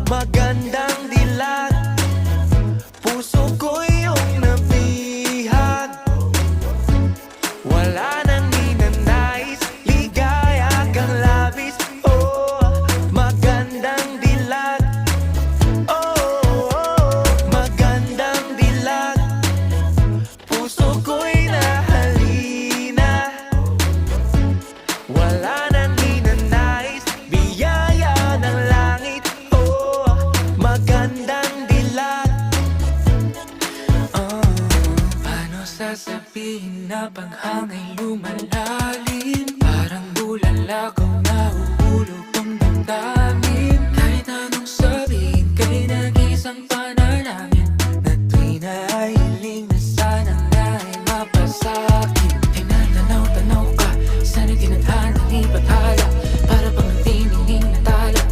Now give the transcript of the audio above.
magandang dilag. Puso ko iyong nabihag. Wala nang ninanais, ligaya kang labis. Oh, magandang dilag. Oh, magandang dilag. Puso ko'y nahalina. Wala nang ninanais, biyaya ng langit. Oh, magandang dilag. Paano sasabihin na paghangay lumalalim? Parang bulalakaw na uhulog ang damdamin.